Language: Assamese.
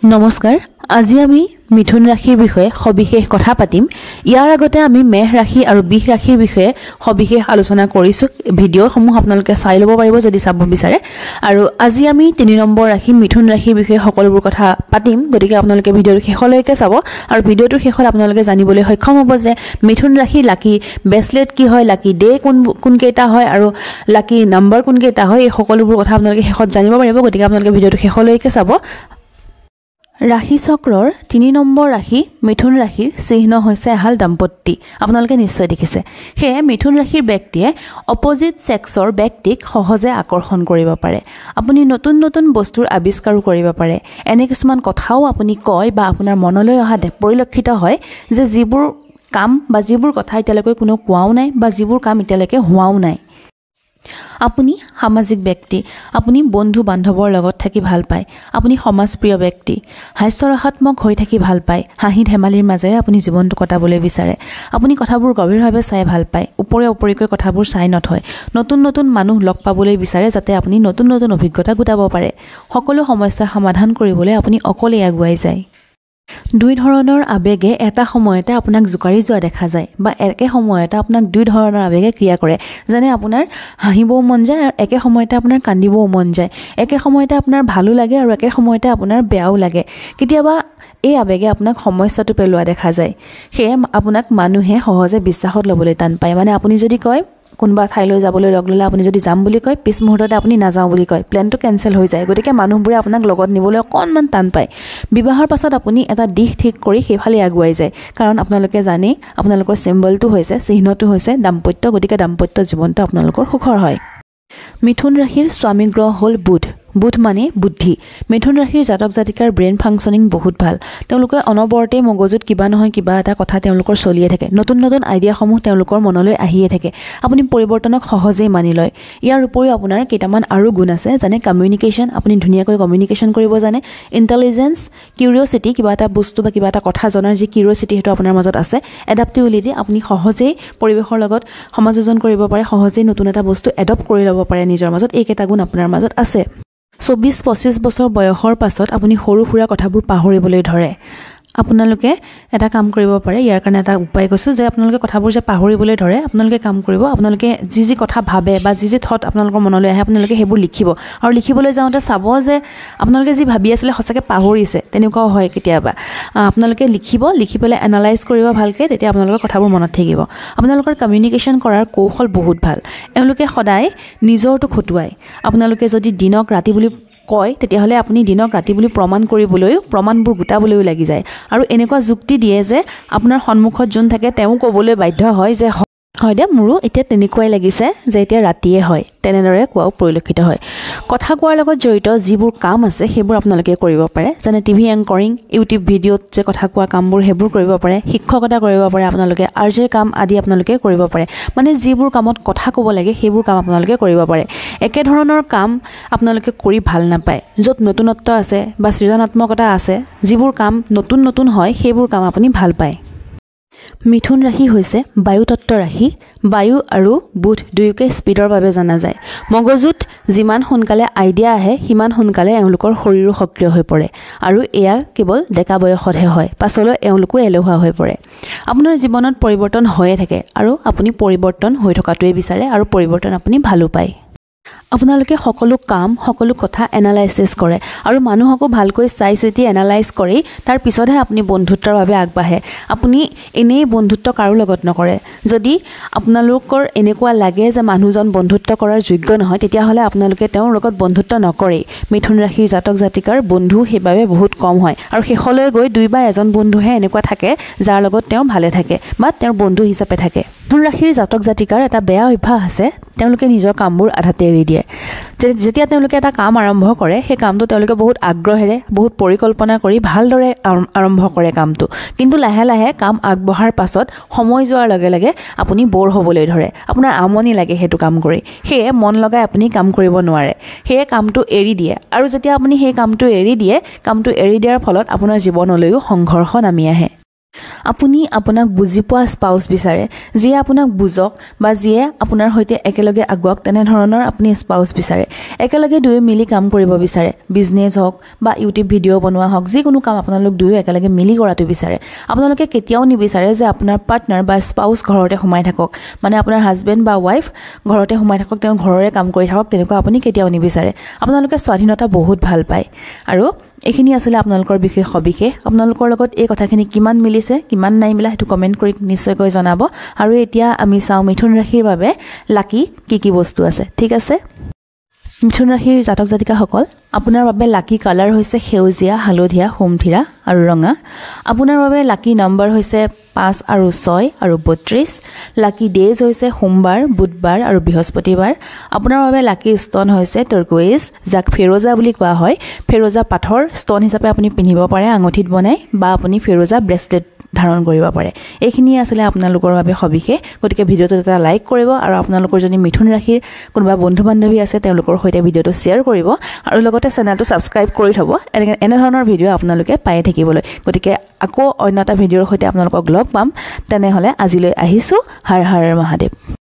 নমস্কাৰ আজি আমি মিথুন ৰাশিৰ বিষয়ে সবিশেষ কথা পাতিম ইয়াৰ আগতে আমি মেষ ৰাশি আৰু বৃষ ৰাশিৰ বিষয়ে সবিশেষ আলোচনা কৰিছো ভিডিঅ'সমূহ আপোনালোকে চাই ল'ব পাৰিব যদি চাব বিচাৰে আৰু আজি আমি 3 নম্বৰ ৰাশি মিথুন ৰাশিৰ বিষয়ে সকলোবোৰ কথা পাতিম গতিকে আপোনালোকে ভিডিঅ'ৰ শেষলৈকে চাব আৰু ভিডিঅ'টোৰ শেষত আপোনালোকে জানিবলৈ সক্ষম হ'ব যে মিথুন ৰাশি লাকি ব্ৰেসলেট কি হয় লাকি ডে কোন কেইটা হয় আৰু লাকি নম্বৰ কোন কেইটা হয় এই সকলোবোৰ কথা আপোনালোকে শেষত জানিব পাৰিব গতিকে আপোনালোকে ভিডিঅ'টো শেষলৈকে চাব ৰাশি চক্ৰৰ 3 নম্বৰ ৰাশি মিথুন ৰাশিৰ চিহ্ন হৈছে এহাল দম্পতি আপোনালোকে নিশ্চয় দেখিছে হে মিথুন ৰাশিৰ ব্যক্তিয়ে অপোজিট সেক্সৰ ব্যক্তিক সহজে আকৰ্ষণ কৰিব পাৰে আপুনি নতুন নতুন বস্তুৰ আৱিষ্কাৰ কৰিব পাৰে এনে কিছুমান কথাও আপুনি কয় বা আপোনাৰ মনলৈ অহা পৰিলক্ষিত হয় যে যিবোৰ কাম বা যিবোৰ কথা এতিয়ালৈকে কোনো কোৱাও নাই বা যিবোৰ কাম এতিয়ালৈকে হোৱাও নাই আপুনি সামাজিক ব্যক্তি আপুনি বন্ধু বান্ধৱৰ লগত থাকি ভাল পায় আপুনি সমাজপ্ৰিয় ব্যক্তি হাস্যৰসাত্মক হৈ থাকি ভাল পায় হাঁহি ধেমালিৰ মাজেৰে আপুনি জীৱনটো কটাবলৈ বিচাৰে আপুনি কথাবোৰ গভীৰভাৱে চাই ভাল পায় ওপৰেকৈ কথাবোৰ চাই নথয় নতুন নতুন মানুহ লগ পাবলৈ বিচাৰে যাতে আপুনি নতুন নতুন অভিজ্ঞতা গোটাব পাৰে সকলো সমস্যাৰ সমাধান কৰিবলৈ আপুনি অকলে আগুৱাই যায় দুই ধৰণৰ আবেগে এটা সময়তে আপোনাক জুকাৰি যোৱা দেখা যায় বা একে সময়তে আপোনাক দুই ধৰণৰ আবেগে ক্ৰিয়া কৰে যেনে আপোনাৰ হাঁহিবও মন যায় আৰু একে সময়তে আপোনাৰ কান্দিবও মন যায় একে সময়তে আপোনাৰ ভালো লাগে আৰু একে সময়তে আপোনাৰ বেয়াও লাগে কেতিয়াবা এই আবেগে আপোনাক সমস্যাটো পেলোৱা দেখা যায় সেয়ে আপোনাক মানুহে সহজে বিশ্বাসত ল'বলৈ টান পায় মানে আপুনি যদি কয় কোনবা ঠাইলৈ যাবলৈ লগ ললে আপুনি যদি যাম বুলি কয় পিছ মুহূৰ্ততে আপুনি নাযাওঁ বুলি কয় প্ল্যানটো কেনসেল হৈ যায় গতিকে মানুহবোৰে আপোনাক লগত নিবলৈ অকণমান টান পায় বিবাহৰ পাছত আপুনি এটা দিশ ঠিক কৰি সেইফালে আগুৱাই যায় কাৰণ আপোনালোকে জানে আপোনালোকৰ সিম্বলটো হৈছে চিহ্নটো হৈছে দাম্পত্য গতিকে দাম্পত্য জীৱনটো আপোনালোকৰ সুখৰ হয় মিথুন ৰাশিৰ স্বামী গ্ৰহ হ'ল বুধ মানে বুদ্ধি মিথুন ৰাশিৰ জাতক জাতিকাৰ ব্ৰেইন ফাংচনিং বহুত ভাল তেওঁলোকে অনবৰতে মগজুত কিবা নহয় কিবা এটা কথা তেওঁলোকৰ চলিয়ে থাকে নতুন নতুন আইডিয়াসমূহ তেওঁলোকৰ মনলৈ আহিয়ে থাকে আপুনি পৰিৱৰ্তনক সহজেই মানি লয় ইয়াৰ উপৰিও আপোনাৰ কেইটামান আৰু গুণ আছে যেনে কমিউনিকেশ্যন আপুনি ধুনীয়াকৈ কমিউনিকেশ্যন কৰিব জানে ইণ্টেলিজেন্স কিউৰিঅচিটি কিবা এটা বস্তু বা কিবা এটা কথা জনাৰ যি কিউৰিঅচিটি সেইটো আপোনাৰ মাজত আছে এডাপ্টেবিলিটি আপুনি সহজেই পৰিৱেশৰ লগত সমাযোজন কৰিব পাৰে সহজেই নতুন এটা বস্তু এডপ্ট কৰি ল'ব পাৰে নিজৰ মাজত এইকেইটা গুণ আপোনাৰ মাজত আছে 24-25 বছৰ বয়সৰ পাছত আপুনি সৰু সুৰা কথাবোৰ পাহৰিবলৈ ধৰে আপোনালোকে এটা কাম কৰিব পাৰে ইয়াৰ কাৰণে এটা উপায় কৈছো যে আপোনালোকে কথাবোৰ যে পাহৰিবলৈ ধৰে আপোনালোকে কাম কৰিব আপোনালোকে যি কথা ভাবে বা যি থট আপোনালোকৰ মনলৈ আহে আপোনালোকে হেবোৰ লিখিব আৰু লিখিবলৈ যাওঁতে চাব যে আপোনালোকে যি ভাবি আছিল সঁচাকে পাহৰিছে তেনেকুৱাও হয় কেতিয়াবা আপোনালোকে লিখি পেলাই এনালাইজ কৰিব ভালকে তেতিয়া আপোনালোকৰ কথাবোৰ মনত থাকিব আপোনালোকৰ কমিউনিকেশ্যন কৰাৰ কৌশল বহুত ভাল এওঁলোকে সদায় নিজৰটো খটুৱাই আপোনালোকে যদি দিনক ৰাতি বুলি কয় তেতিয়াহলে আপুনি দিনক ৰাতি বুলি প্ৰমাণ কৰিবলৈ প্ৰমাণবোৰ গোটাবলৈ লাগি যায় আৰু এনেকুৱা যুক্তি দিয়ে যে আপোনাৰ সন্মুখত যোন থাকে তেওঁ ক'বলৈ বাধ্য হয় যে হয় দে মোৰো এতিয়া তেনেকুৱাই লাগিছে যে এতিয়া ৰাতিয়ে হয় তেনেদৰে কোৱাও পৰিলক্ষিত হয় কথা কোৱাৰ লগত জড়িত যিবোৰ কাম আছে সেইবোৰ আপোনালোকে কৰিব পাৰে যেনে টিভি এংকৰিং ইউটিউব ভিডিঅ'ত যে কথা কোৱা কামবোৰ সেইবোৰ কৰিব পাৰে শিক্ষকতা কৰিব পাৰে আপোনালোকে আৰ্জেৰ কাম আদি আপোনালোকে কৰিব পাৰে মানে যিবোৰ কামত কথা ক'ব লাগে সেইবোৰ কাম আপোনালোকে কৰিব পাৰে একে ধৰণৰ কাম আপোনালোকে কৰি ভাল নাপায় য'ত নতুনত্ব আছে বা সৃজনাত্মকতা আছে যিবোৰ কাম নতুন হয় সেইবোৰ কাম আপুনি ভাল পায় মিথুন ৰাশি হৈছে বায়ু তত্ত্ব ৰাশি বায়ু আৰু বুধ দুয়োকে স্পিডৰ বাবে জনা যায় মগজুত যিমান সোনকালে আইডিয়া আহে সিমান সোনকালে এওঁলোকৰ শৰীৰো সক্ৰিয় হৈ পৰে আৰু এয়া কেৱল ডেকা বয়সতহে হয় পাছলৈ এওঁলোকো এলেহুৱা হৈ পৰে আপোনাৰ জীৱনত পৰিৱৰ্তন হৈয়ে থাকে আৰু আপুনি পৰিৱৰ্তন হৈ থকাটোৱে বিচাৰে আৰু পৰিৱৰ্তন আপুনি ভালো পায় আপোনালোকে সকলো কাম সকলো কথা এনালাইসিস কৰে আৰু মানুহকো ভালকৈ চাই চিতি এনালাইজ কৰি তাৰ পিছতহে আপুনি বন্ধুত্বৰ বাবে আগবাঢ়ে আপুনি এনেই বন্ধুত্ব কাৰো লগত নকৰে যদি আপোনালোকৰ এনেকুৱা লাগে যে মানুহজন বন্ধুত্ব কৰাৰ যোগ্য নহয় তেতিয়াহলে আপোনালোকে তেওঁৰ লগত বন্ধুত্ব নকৰে মিথুন ৰাশিৰ জাতক জাতিকাৰ বন্ধু সেইবাবে বহুত কম হয় আৰু শেষলৈ গৈ দুই বা এজন বন্ধুহে এনেকুৱা থাকে যাৰ লগত তেওঁ ভালে থাকে বা তেওঁৰ বন্ধু হিচাপে থাকে মিথুন ৰাশিৰ জাতক জাতিকাৰ এটা বেয়া অভ্যাস আছে তেওঁলোকে নিজৰ কামবোৰ আধাতে এৰি দিয়ে যেতিয়া তেওঁলোকে এটা কাম আৰম্ভ কৰে সেই কামটো তেওঁলোকে বহুত আগ্ৰহেৰে বহুত পৰিকল্পনা কৰি ভালদৰে আৰম্ভ কৰে কামটো কিন্তু লাহে লাহে কাম আগবঢ়াৰ পাছত সময় যোৱাৰ লগে লগে আপুনি বৰ হ'বলৈ ধৰে আপোনাৰ আমনি লাগে হেতু কাম কৰি সেয়ে মন লগাই আপুনি কাম কৰিব নোৱাৰে সেয়ে কামটো এৰি দিয়ে আৰু যেতিয়া আপুনি সেই কামটো এৰি দিয়াৰ ফলত আপোনাৰ জীৱনলৈও সংঘৰ্ষ নামি আহে আপুনি আপোনাক বুজি পোৱা স্পাউছ বিচাৰে, যিয়ে আপোনাক বুজক বা যিয়ে আপোনাৰ সৈতে একেলগে আগুৱাওক, তেনেধৰণৰ আপুনি স্পাউছ বিচাৰে। একেলগে দুয়ো মিলি কাম কৰিব বিচাৰে, বিজনেছ হওক বা ইউটিউব ভিডিঅ' বনোৱা হওক, যিকোনো কাম আপোনালোক দুয়ো একেলগে মিলি কৰাটো বিচাৰে। আপোনালোকে কেতিয়াও নিবিচাৰে যে আপোনাৰ পাৰ্টনাৰ বা স্পাউছ ঘৰতে সোমাই থাকক, মানে আপোনাৰ হাজবেণ্ড বা ৱাইফ ঘৰতে সোমাই থাকক, তেওঁ ঘৰৰে কাম কৰি থাকক, তেনেকুৱা আপুনি কেতিয়াও নিবিচাৰে। আপোনালোকে স্বাধীনতা বহুত ভাল পায়। আৰু এইখিনি আছিলে আপোনালোকৰ বিষয়ে সবিশেষ। আপোনালোকৰ লগত এই কথাখিনি কিমান মিলিছে কিমান নাই মিলা সেইটো কমেণ্ট কৰি নিশ্চয়কৈ জনাব। আৰু এতিয়া আমি চাওঁ মিথুন ৰাশিৰ বাবে লাকি কি বস্তু আছে। ঠিক আছে, মিথুন ৰাশিৰ জাতক জাতিকাসকল, আপোনাৰ বাবে লাকি কালাৰ হৈছে সেউজীয়া, হালধীয়া, সোমথিৰা আৰু ৰঙা। আপোনাৰ বাবে লাকি নম্বৰ হৈছে 5 আৰু 6 আৰু 32। লাকি ডেজ হৈছে সোমবাৰ, বুধবাৰ আৰু বৃহস্পতিবাৰ। আপোনাৰ বাবে লাকি ষ্টন হৈছে টাৰ্কুইজ, যাক ফেৰোজা বুলি কোৱা হয়। ফেৰোজা পাথৰ ষ্টন হিচাপে আপুনি পিন্ধিব পাৰে আঙুঠিত বনাই, বা আপুনি ফেৰোজা ব্ৰেচলেট ধাৰণ কৰিব পাৰে। এইখিনিয়ে আছিলে আপোনালোকৰ বাবে সবিশেষ। গতিকে ভিডিঅ'টোত এটা লাইক কৰিব, আৰু আপোনালোকৰ যদি মিথুন ৰাশিৰ কোনোবা বন্ধু বান্ধৱী আছে তেওঁলোকৰ সৈতে ভিডিঅ'টো শ্বেয়াৰ কৰিব, আৰু লগতে চেনেলটো ছাবস্ক্ৰাইব কৰি থ'ব এনেধৰণৰ ভিডিঅ' আপোনালোকে পায়ে থাকিবলৈ। গতিকে আকৌ অন্য এটা ভিডিঅ'ৰ সৈতে আপোনালোকক লগ পাম। তেনেহ'লে আজিলৈ আহিছোঁ। হৰ হৰ মহাদেৱ।